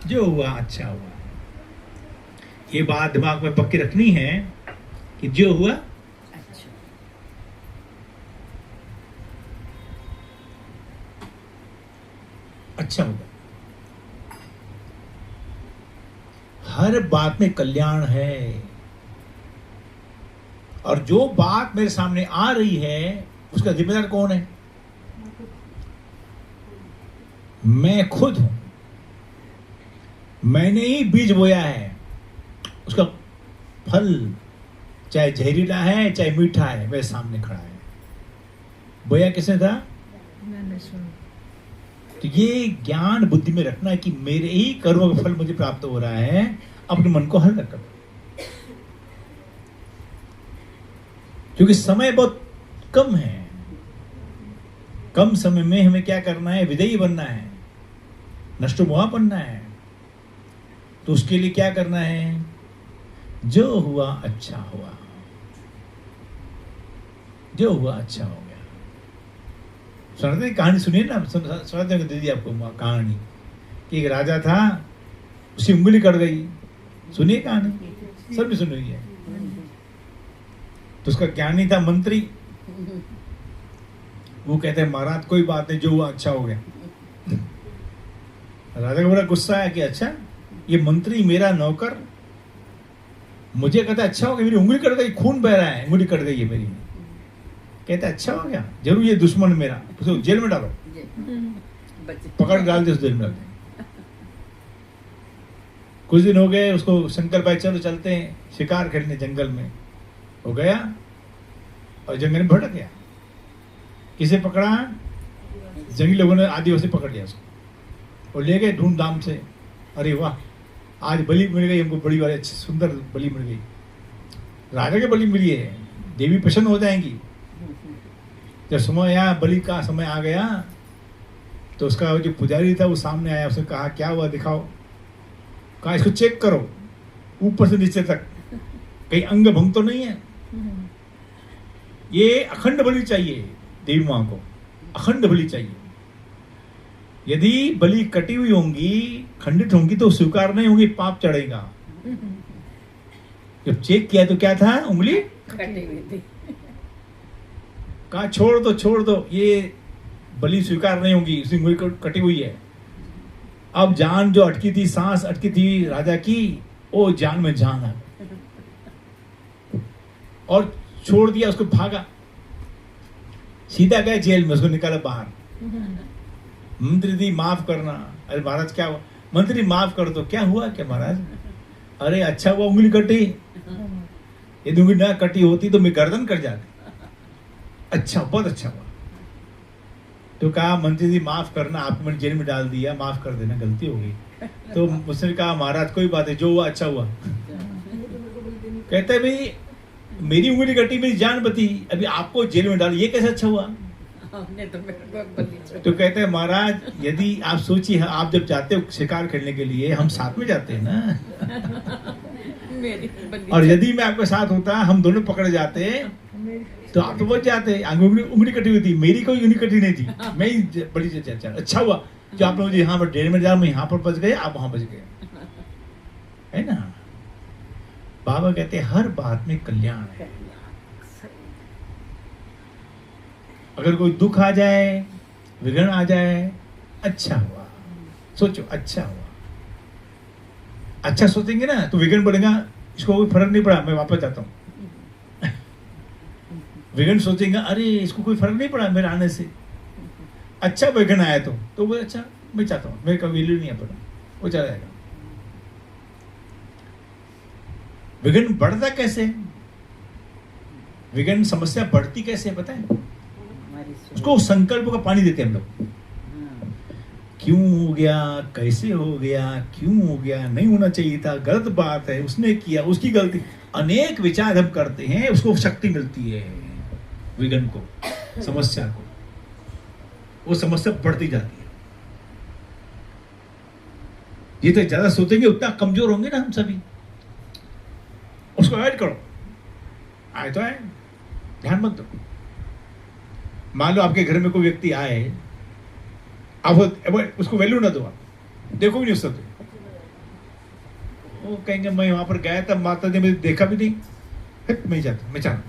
जो हुआ अच्छा हुआ। ये बात दिमाग में पक्की रखनी है कि जो हुआ अच्छा होगा। हर बात में कल्याण है, और जो बात मेरे सामने आ रही है उसका जिम्मेदार कौन है? मैं खुद हूं। मैंने ही बीज बोया है, उसका फल चाहे जहरीला है चाहे मीठा है मेरे सामने खड़ा है। बोया किसने था? तो ये ज्ञान बुद्धि में रखना है कि मेरे ही कर्मों का फल मुझे प्राप्त हो रहा है। अपने मन को हल्का करो, क्योंकि समय बहुत कम है। कम समय में हमें क्या करना है? विदेयी बनना है, नष्ट मोहा बनना है। तो उसके लिए क्या करना है? जो हुआ अच्छा हुआ, जो हुआ अच्छा हो गया। सुनाते कहानी सुनिए ना, सुनाते हैं दीदी आपको कहानी कि एक राजा था, उसकी उंगली कट गई। सुनिए कहानी, सब भी सुनी हुई है। तो उसका ज्ञानी था मंत्री, वो कहते हैं महाराज कोई बात नहीं, जो हुआ अच्छा हो गया। राजा को बड़ा गुस्सा आया कि अच्छा, ये मंत्री मेरा नौकर मुझे कहता है अच्छा हो गया, मेरी उंगली कट गई, खून बह रहा है, उंगली कट गई है मेरी। कहता है अच्छा हो गया, जरूर ये दुश्मन मेरा, उसको जेल में डालो, पकड़ डाल दे उस जेल में डाल दे। कुछ दिन हो गए, उसको शंकर भाई चलो चलते हैं शिकार खेलने जंगल में। हो गया और जंगल में भटक गया। किसे पकड़ा? जंगली लोगों ने आदिवासी पकड़ लिया उसको और ले गए धूमधाम से। अरे वाह, आज बलि मिल गई हमको, बड़ी वाली अच्छी सुंदर बलि मिल गई। राजा की बलि मिली है, देवी प्रसन्न हो जाएंगी। जब समय आया, बलि का समय आ गया, तो उसका जो पुजारी था वो सामने आया। उसने कहा क्या हुआ दिखाओ। कहा इसको चेक करो ऊपर से नीचे तक, कहीं अंग भंग तो नहीं है। ये अखंड बलि चाहिए, देवी मां को अखंड बलि चाहिए। यदि बलि कटी हुई होंगी, खंडित होंगी, तो स्वीकार नहीं होंगी, पाप चढ़ेगा। जब चेक किया तो क्या था? उंगली कटी हुई थी। कहा छोड़ दो, ये बलि स्वीकार नहीं होगी, उसकी उंगली कटी हुई है। अब जान जो अटकी थी, सांस अटकी थी राजा की, वो जान में जान आ और छोड़ दिया उसको, भागा, सीधा गया जेल में, उसको निकाला बाहर। मंत्री दी माफ करना। अरे महाराज क्या हुआ? मंत्री माफ कर दो। क्या हुआ क्या महाराज? अरे अच्छा हुआ उंगली कटी, यदि उंगली ना कटी होती तो मैं गर्दन कट जाती। अच्छा, बहुत अच्छा हुआ। तो कहा मंत्री जी माफ करना, आपको मैंने जेल में डाल दिया, माफ कर देना, गलती हो गई। तो उसने कहा महाराज कोई बात है, जो हुआ अच्छा हुआ। कहते भाई मेरी उंगली कटी, मेरी जान बची, अभी आपको जेल में डाल, ये कैसे अच्छा हुआ? तो कहते हैं महाराज यदि आप सोचिए, आप जब जाते हो शिकार खेलने के लिए, हम साथ में जाते हैं ना, और यदि मैं आपके साथ होता, हम दोनों पकड़े जाते तो आप तो बच जाते। उंगली कटी हुई थी, मेरी कोई उंगली कटी नहीं थी, मैं ही बड़ी अच्छा हुआ जो आप लोग यहाँ पर जेल में जा, मैं यहाँ पर बच गए, आप वहां बच गए, है ना। बाबा कहते हैं हर बात में कल्याण है। अगर कोई दुख आ जाए, विघ्न आ जाए, अच्छा हुआ सोचो, अच्छा हुआ। अच्छा सोचेंगे ना तो विघ्न पड़ेगा, इसको कोई फर्क नहीं पड़ा, मैं वापस जाता हूँ। विघ्न सोचेंगे अरे इसको कोई फर्क नहीं पड़ा मेरे आने से, अच्छा विघ्न आया तो वो अच्छा, मैं चाहता हूँ, मेरे का वैल्यू नहीं है पड़ा, वो चला जाएगा। विघ्न बढ़ता कैसे? विघ्न समस्या बढ़ती कैसे पता है? उसको संकल्प का पानी देते हैं हम लोग। क्यों हो गया, कैसे हो गया, क्यों हो गया, नहीं होना चाहिए था, गलत बात है, उसने किया, उसकी गलती, अनेक विचार हम करते हैं, उसको शक्ति मिलती है विघ्न को, समस्या को, वो समस्या बढ़ती जाती है। ये तो ज्यादा सोचेंगे उतना कमजोर होंगे ना हम सभी। उसको ऐड करो, आए तो आए, ध्यान मत दो। मान लो आपके घर में कोई व्यक्ति आए, आप उसको वैल्यू ना दो, आप देखो भी नहीं उसको, वो कहेंगे मैं वहां पर गया था, माता ने मुझे देखा भी नहीं, मैं जाता, मैं चला।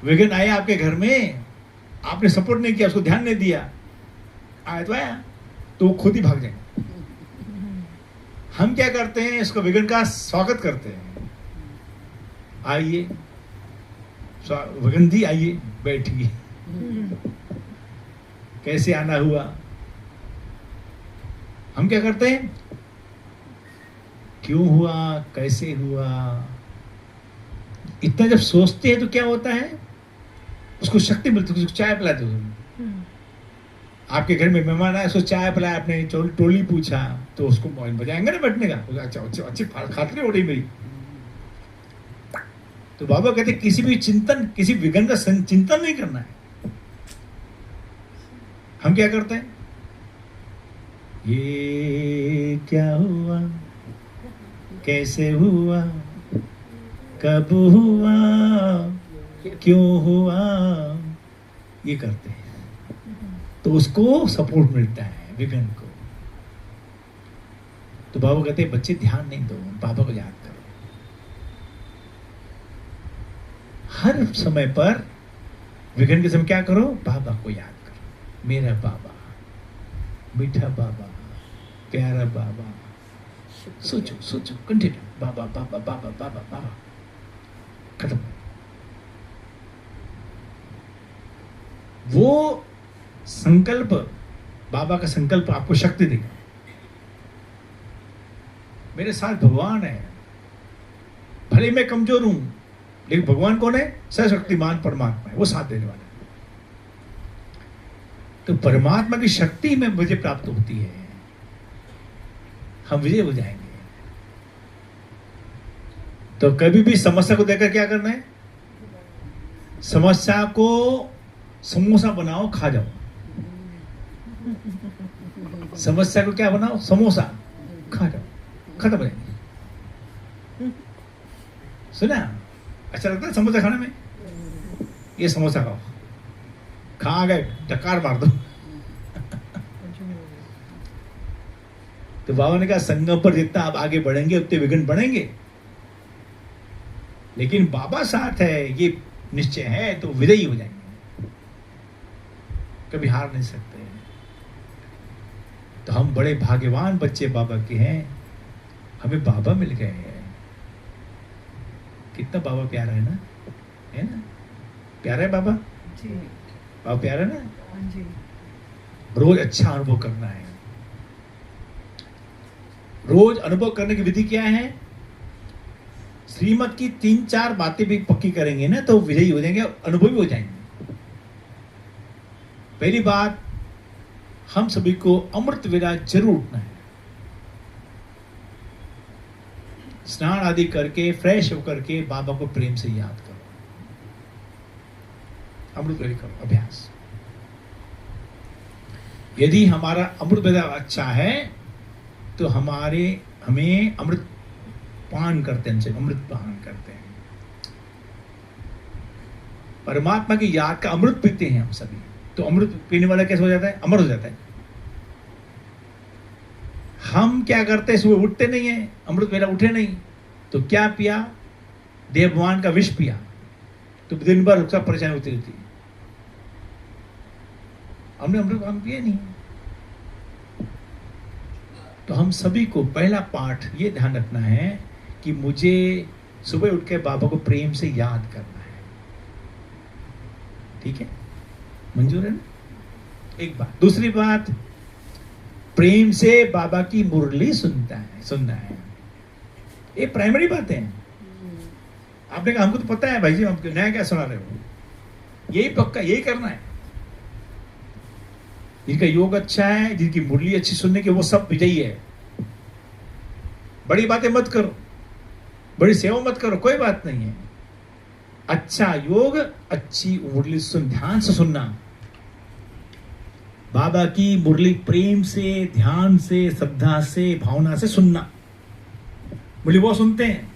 विघ्न आया आपके घर में, आपने सपोर्ट नहीं किया, उसको ध्यान नहीं दिया, आया तो वो खुद ही भाग जाएंगे। हम क्या करते हैं, इसको विघ्न का स्वागत करते हैं। आइए विघ्न जी, आइए बैठिए। कैसे आना हुआ? हम क्या करते हैं, क्यों हुआ, कैसे हुआ, इतना जब सोचते हैं तो क्या होता है, उसको शक्ति मिलती है। उसको चाय पिलाते हो, आपके घर में मेहमान आया, उसको चाय पिलाया, आपने टोली पूछा, तो उसको बजाएंगे ना बैठने का। अच्छा अच्छी खातिरें हो रही मेरी। तो बाबा कहते किसी भी चिंतन, किसी विघ्न का चिंतन नहीं करना है। हम क्या करते हैं, ये क्या हुआ, कैसे हुआ, कब हुआ, क्यों हुआ, ये करते हैं। तो उसको सपोर्ट मिलता है विघ्न को। तो बाबा कहते हैं बच्चे ध्यान नहीं दो, बाबा को याद करो। हर समय पर विघ्न के समय क्या करो, बाबा को याद करो। मेरा बाबा, मीठा बाबा, प्यारा बाबा। सोचो सोचो, कंटिन्यू, बाबा बाबा बाबा बाबा बाबा, खत्म। वो संकल्प, बाबा का संकल्प आपको शक्ति देगा। मेरे साथ भगवान है, भले मैं कमजोर हूं, लेकिन भगवान कौन है, सर्वशक्तिमान परमात्मा है, वो साथ देने वाला है। तो परमात्मा की शक्ति में मुझे प्राप्त होती है, हम विजय हो जाएंगे। तो कभी भी समस्या को देखकर क्या करना है, समस्या को समोसा बनाओ, खा जाओ। समस्या को क्या बनाओ, समोसा खा जाओ, खत्म हो जाएंगे। सुना, अच्छा लगता है समोसा खाने में, ये समोसा खाओ, खा गए डकार मार दो। तो बाबा ने कहा संगम पर जितना आप आगे बढ़ेंगे उतने विघ्न बढ़ेंगे, लेकिन बाबा साथ है, ये निश्चय है, तो विजयी हो जाएंगे, कभी हार नहीं सकते। तो हम बड़े भाग्यवान बच्चे बाबा के हैं, हमें बाबा मिल गए हैं। कितना बाबा प्यारा है ना, है ना, प्यारा है बाबा जी, बाबा प्यारा है ना जी। रोज अच्छा अनुभव करना है। रोज अनुभव करने की विधि क्या है, श्रीमत की 3-4 बातें भी पक्की करेंगे ना, तो विजयी हो जाएंगे, अनुभवी हो जाएंगे। पहली बात, हम सभी को अमृत वेला जरूर उठना है। स्नान आदि करके फ्रेश होकर के बाबा को प्रेम से याद करो, अमृत वेला करो अभ्यास। यदि हमारा अमृत वेला अच्छा है तो हमें अमृत पान करते हैं, अमृत पान करते हैं, परमात्मा की याद का अमृत पीते हैं हम सभी। तो अमृत पीने वाला कैसे हो जाता है, अमर हो जाता है। हम क्या करते हैं, सुबह उठते नहीं है, अमृत वेला उठे नहीं, तो क्या पिया, देव भगवान का विष पिया, तो दिन भर उसका परेशानी होती रहती है। हमने अमृत पान पिया नहीं। तो हम सभी को पहला पाठ ये ध्यान रखना है कि मुझे सुबह उठ के बाबा को प्रेम से याद करना है। ठीक है, मंजूर है ना? एक बात। दूसरी बात, प्रेम से बाबा की मुरली सुनना है। ये प्राइमरी बात है। आपने कहा हमको तो पता है भाई जी, हम नया क्या सुना रहे हो, यही पक्का, यही करना है। जिनका योग अच्छा है, जिनकी मुरली अच्छी सुनने की, वो सब विजयी है। बड़ी बातें मत करो, बड़ी सेवा मत करो, कोई बात नहीं है। अच्छा योग, अच्छी मुरली सुन, ध्यान से सुनना। बाबा की मुरली प्रेम से, ध्यान से, श्रद्धा से, भावना से सुनना। मुरली वो सुनते हैं,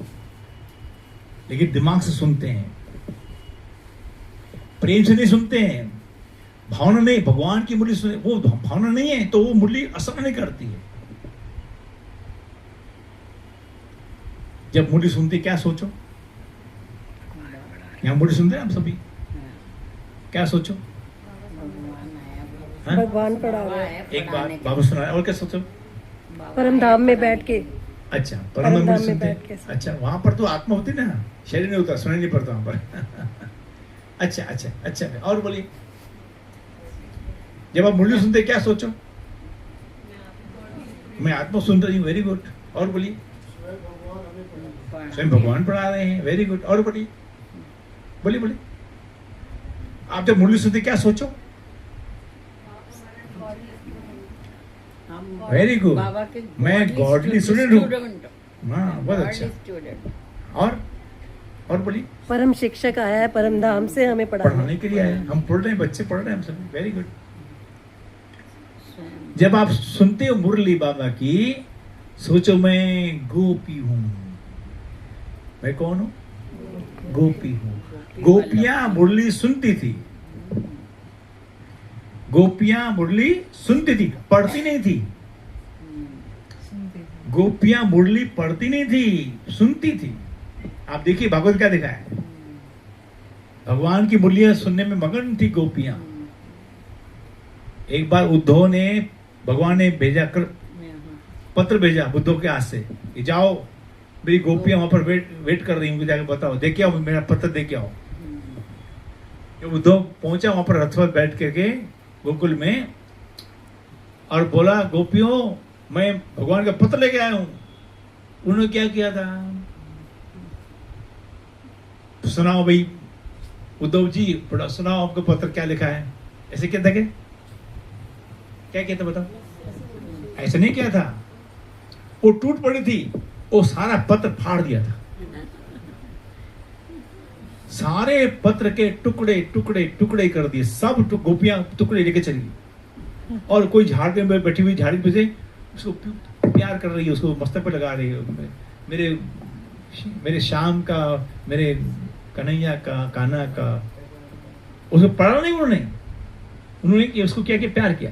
लेकिन दिमाग से सुनते हैं, प्रेम से नहीं सुनते हैं। भावना नहीं, भगवान की मुरली सुने, वो भावना नहीं है तो वो मुरली असर नहीं करती है। जब मुरली सुनते क्या सोचो? यहाँ मुरली सुनते हैं हम सभी, क्या सोचो? हाँ? भगवान पढ़ा रहे हैं। एक बात बाबा सुना और क्या सोचो? परम धाम में बैठ के। अच्छा, परम परम धाम धाम में सुनते बैठ के। अच्छा, वहां पर तो आत्मा होती ना, शरीर नहीं होता, सुनाई नहीं पड़ता वहां पर। अच्छा अच्छा अच्छा, और बोलिए, जब आप मुरली सुनते क्या सोचो? मैं आत्मा सुन रही हूँ, वेरी गुड। और बोलिए, स्वयं भगवान पढ़ा रहे हैं, वेरी गुड। और बोलिए बोलिए बोलिए, आप जब मुरली सुनते क्या सोचो? वेरी गुड, मैं गॉडली स्टूडेंट हूँ। हाँ, बहुत अच्छा। और बोलिए, परम शिक्षक आया है परम धाम से हमें पढ़ाने के लिए आए, हम पढ़ रहे हैं, बच्चे पढ़ रहे हैं हम सभी, वेरी गुड। जब आप सुनते हो मुरली बाबा की, सोचो मैं गोपी हूं। मैं कौन हूं? गोपी हूं। गोपियां मुरली सुनती थी, गोपियां मुरली सुनती थी, पढ़ती नहीं थी। गोपियां मुरली पढ़ती नहीं थी, सुनती थी। आप देखिए भागवत क्या दिखा है, भगवान की मुरलियां सुनने में मगन थी गोपियां। एक बार उद्धव ने, भगवान ने भेजा कर पत्र भेजा उद्धव के हाथ से कि जाओ, मेरी गोपियां वहां पर वेट कर रही हूँ, जाकर बताओ, देख आओ, मेरा पत्र दे के आओ। जब उद्धव पहुंचा वहां पर रथ पर बैठ करके गोकुल में, और बोला, गोपियों मैं भगवान का पत्र लेके आया हूं। उन्होंने क्या किया था? सुनाओ भाई उद्धव जी, बड़ा सुनाओ, आपका पत्र क्या लिखा है? ऐसे कहता क्या किया था बताओ? ऐसा नहीं किया था, वो टूट पड़ी थी, वो सारा पत्र फाड़ दिया था, सारे पत्र के टुकड़े टुकड़े टुकड़े कर दिए, सब गोपियां टुकड़े लेके चली गई। और कोई झाड़ में बैठी हुई, झाड़ी पे से उसको प्यार कर रही है, उसको मस्तक पे लगा रही है, मेरे शाम का, मेरे कन्हैया का, कान्हा का। उसको पढ़ा नहीं उन्होंने उसको क्या किया? प्यार किया।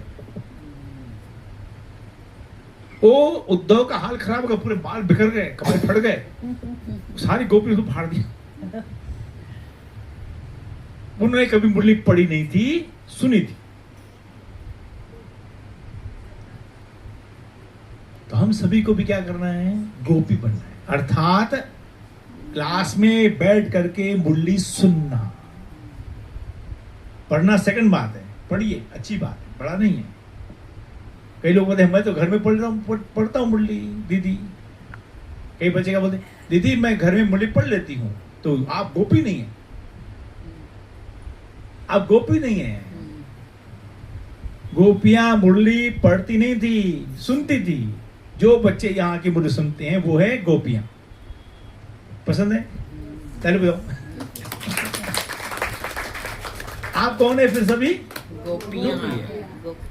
ओ उद्धव का हाल खराब हो गया, पूरे बाल बिखर गए, कपड़े फट गए, सारी गोपी उसको फाड़ दी। उन्होंने कभी मुरली पढ़ी नहीं थी, सुनी थी। तो हम सभी को भी क्या करना है? गोपी बनना है, अर्थात क्लास में बैठ करके मुरली सुनना। पढ़ना सेकंड बात है, पढ़िए, अच्छी बात है, पढ़ा नहीं है। कई लोग बोलते हैं मैं तो घर में पढ़ता हूँ मुरली दीदी। कई बच्चे क्या बोलते, दीदी मैं घर में मुरली पढ़ लेती हूँ। तो आप गोपी नहीं है, आप गोपी नहीं है। गोपियां मुरली पढ़ती नहीं थी, सुनती थी। जो बच्चे यहाँ की मुरली सुनते हैं वो है गोपियां। पसंद है? चलो बताओ, आप कौन है फिर? सभी गोपियां।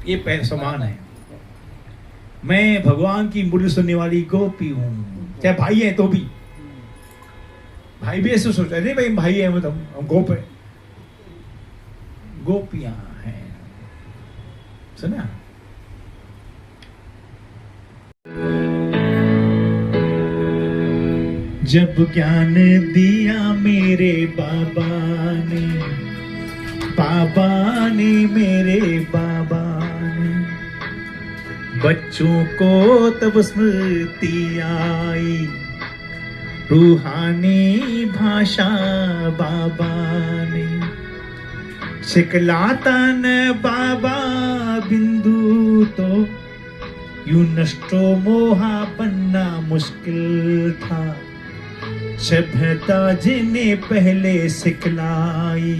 ये पहले समान है, मैं भगवान की मुरली सुनने वाली गोपी हूं। चाहे भाई है तो भी, भाई भी ऐसे सोचते हैं, नहीं भाई भाई है मतलब हम गोप है, गोपियां हैं। सुना? जब ज्ञान दिया मेरे बाबा ने मेरे बाबा ने, बच्चों को तब स्मृति आई, रूहानी भाषा बाबा ने सिखलाता न बाबा बिंदु, तो यूं नष्टो मोहा बनना मुश्किल था। सभ्यता जिन्हें पहले सिखलाई,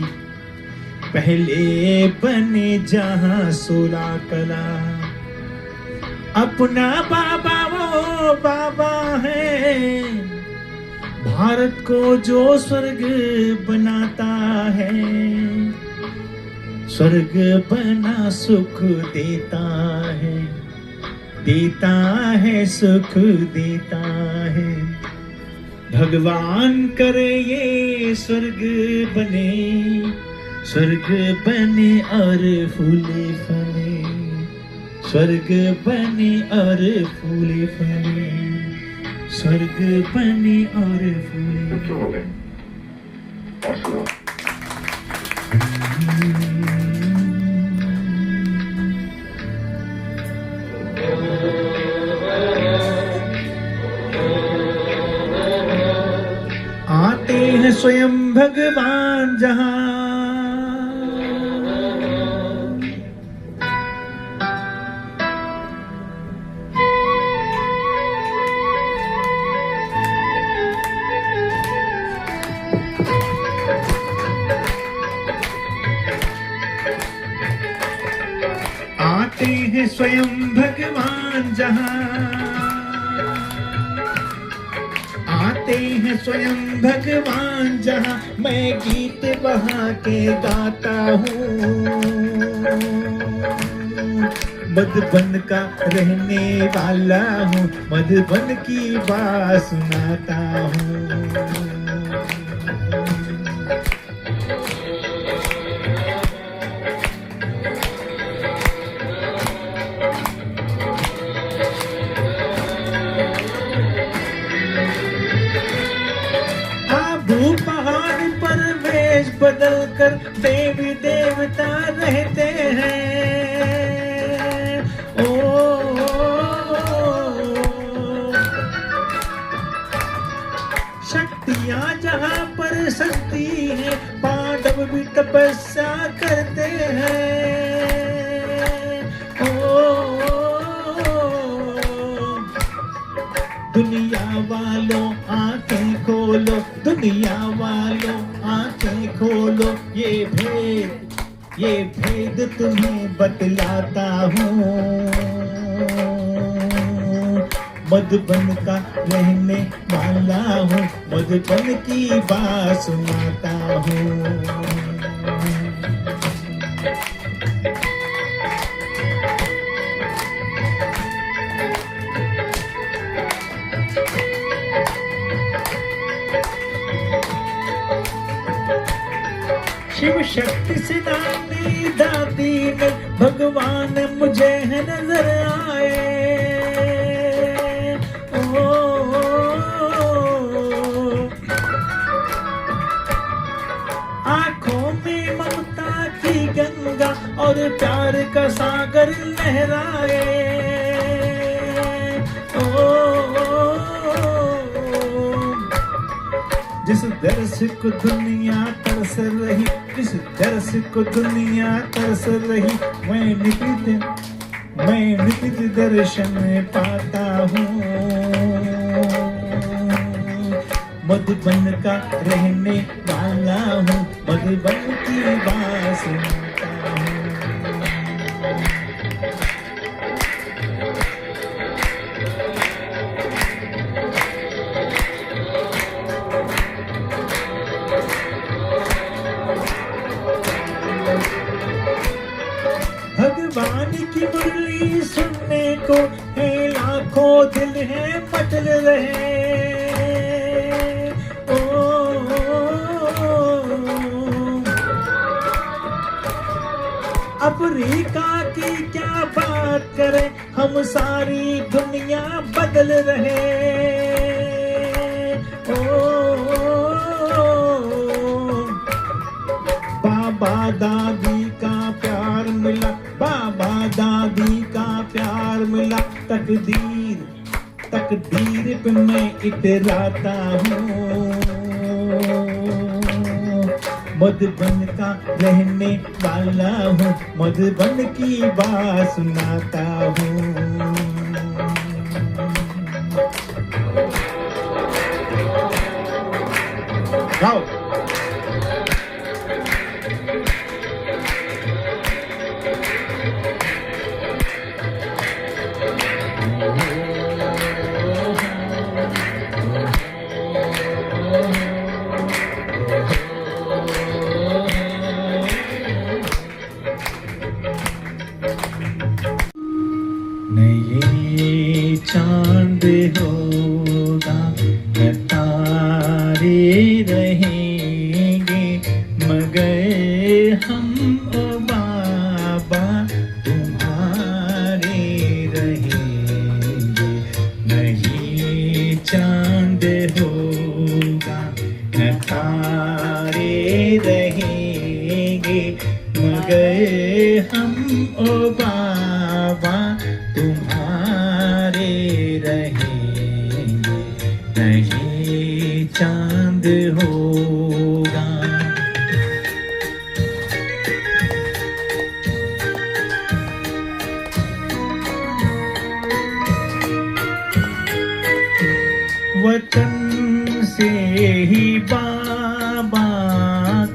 पहले बने जहां सोला कला। अपना बाबा वो बाबा है, भारत को जो स्वर्ग बनाता है, स्वर्ग बना सुख देता है, देता है सुख देता है। भगवान करे ये स्वर्ग बने, स्वर्ग बने और फूले फले, स्वर्ग बने और फूले फले। स्वर्ग बने और फूले। आते हैं स्वयं भगवान जहां, आते हैं स्वयं भगवान जहां, आते हैं स्वयं भगवान जहां, मैं गीत बहा के गाता हूँ। मधुबन का रहने वाला हूँ, मधुबन की बात सुनाता हूँ। पहाड़ पर वेश बदल कर देवी देवता रहते हैं। शक्तियाँ जहाँ पर सस्ती है, पांडव भी तपस्या करते हैं। दुनिया वालों आंखें खोलो, दुनिया वालों आंखें खोलो, ये भेद तुम्हें बतलाता हूँ। मधुबन का रहने वाला हूँ, मधुबन की बात सुनाता हूँ। शिव शक्ति से नामी दाती में भगवान मुझे है नजर आए। आंखों में ममता की गंगा और प्यार का सागर लहराए। जिस दर्श को दुनिया तरस रही, जिस दर्श को दुनिया तरस रही, मैं नित्य दर्शन पाता हूँ। मधुबन का रहने वाला हूँ, मधुबन की बात सुनता हूँ। भगवान की मुरली सुनने को है लाखों दिल है मचल रहे। अफ्रीका की क्या बात करें, हम सारी दुनिया बदल रहे। बाबा दादी का प्यार मिला, बाबा दादी का प्यार मिला, तकदीर पे मैं इतराता हूँ। मधुबन का रहने वाला हूँ, मधुबन की बात सुनाता हूँ। गाओ। नए चांद होगा न तारे रहेंगे, मगर हम ओ बाबा तुम्हारे रहेंगे। नहीं चांद ओ बाबा तुम्हारे रहेंगे, नहीं चांद होगा। वतन से ही बाबा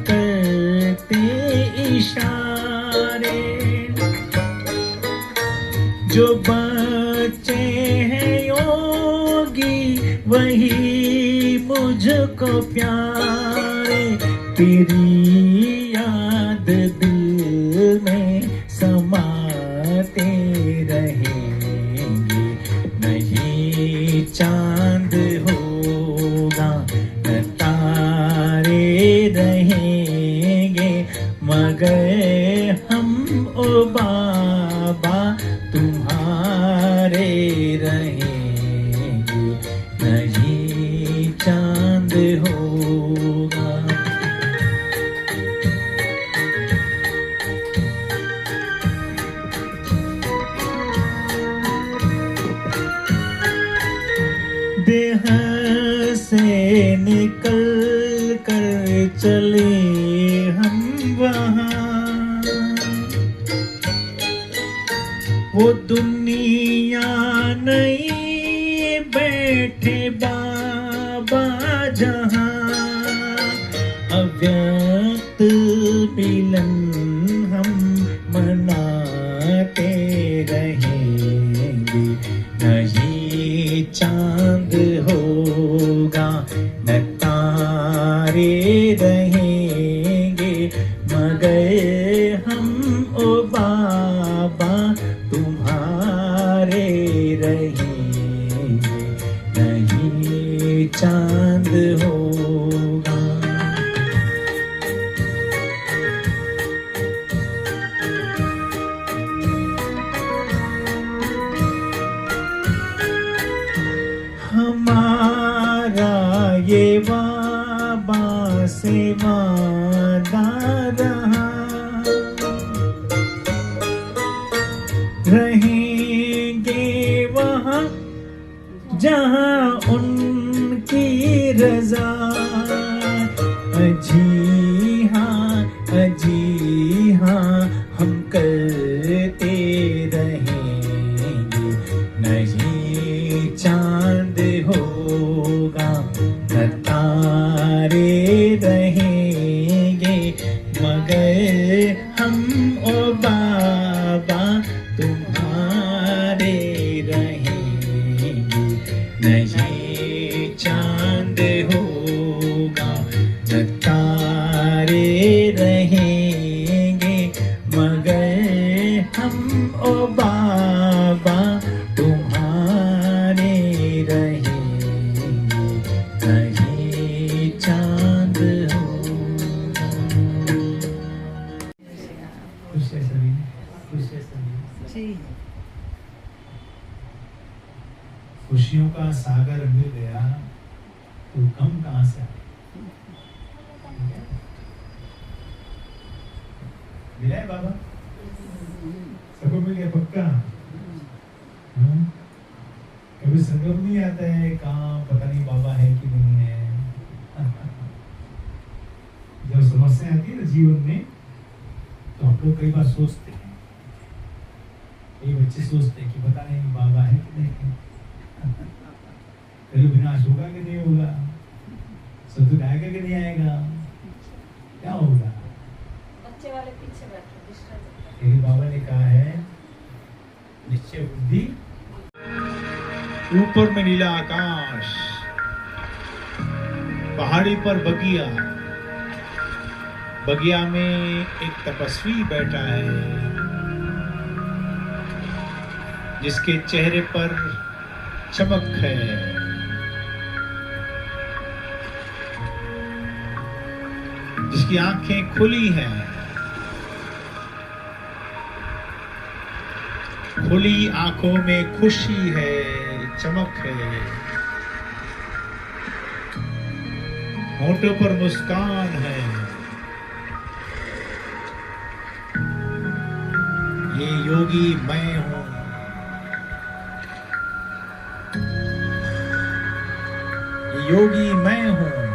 करते इशारे, जो बच्चे हैं योगी वही मुझको प्यारे, तेरी याद दिल में समाते रहेंगे, नहीं चांद होगा न तारे रहेंगे, मगर हम ओ बाबा तुम्हारे रहेंगे, नहीं चांद होगा। देह से निकल कर चले हम वहाँ, वो दुनिया नहीं बैठे बाबा जहाँ, अव्यक्त मिलन हम मनाते रहेंगे, नहीं चांद होगा न तारे रहेंगे, मगर हम ओ बाबा तुम्हारे रहेंगे, नहीं चांद होगा। हमारा ये बाबा से वादा रहा, रहेंगे वहाँ जहाँ उनकी रजा, अजी हाँ हम करते रहेंगे, नहीं चांद होगा न तारे रहेंगे, मगर हम ओ बाबा तुम्हारे रहेंगे, नहीं चांद होगा न तारे रहेंगे, मगर हम ओ बाबा तुम्हारे रहेंगे, नहीं चांद होगा। खुश है सभी, खुश है सभी। जी खुशियों का सागर मिल गया तो गम कहाँ से आए? मिला है बाबा, सबको मिल गया पक्का। कभी संगम नहीं आता है, कहाँ पता नहीं बाबा है कि नहीं है। जब समस्या आती है ना जीवन में, तो हम लोग कई बार सोचते हैं, कई बच्चे सोचते हैं कि पता नहीं बाबा है कि नहीं, कल विनाश होगा कि नहीं होगा, सतुर आएगा कि नहीं आएगा, क्या होगा। बच्चे वाले पीछे बैठे डिस्टर्ब। लेकिन बाबा ने कहा है निश्चय बुद्धि, ऊपर में नीला आकाश, पहाड़ी पर बगिया, बगिया में एक तपस्वी बैठा है, जिसके चेहरे पर चमक है, जिसकी आंखें खुली हैं, खुली आंखों में खुशी है, चमक है, होठों पर मुस्कान है। ये योगी मैं हूं। ये योगी मैं हूं।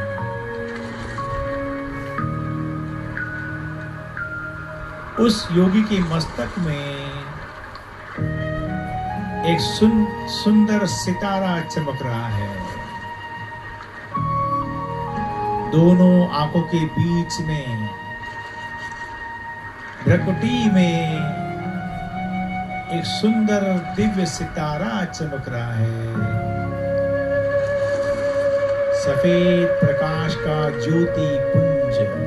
उस योगी के मस्तक में एक सुंदर सितारा चमक रहा है। दोनों आंखों के बीच में भ्रकुटी में एक सुंदर दिव्य सितारा चमक रहा है। सफेद प्रकाश का ज्योति पुंज।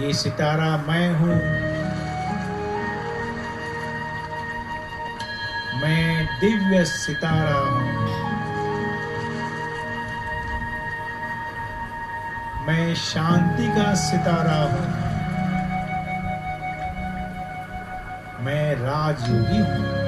ये सितारा मैं हूं। मैं दिव्य सितारा हूं। मैं शांति का सितारा हूं। मैं राजयोगी हूं।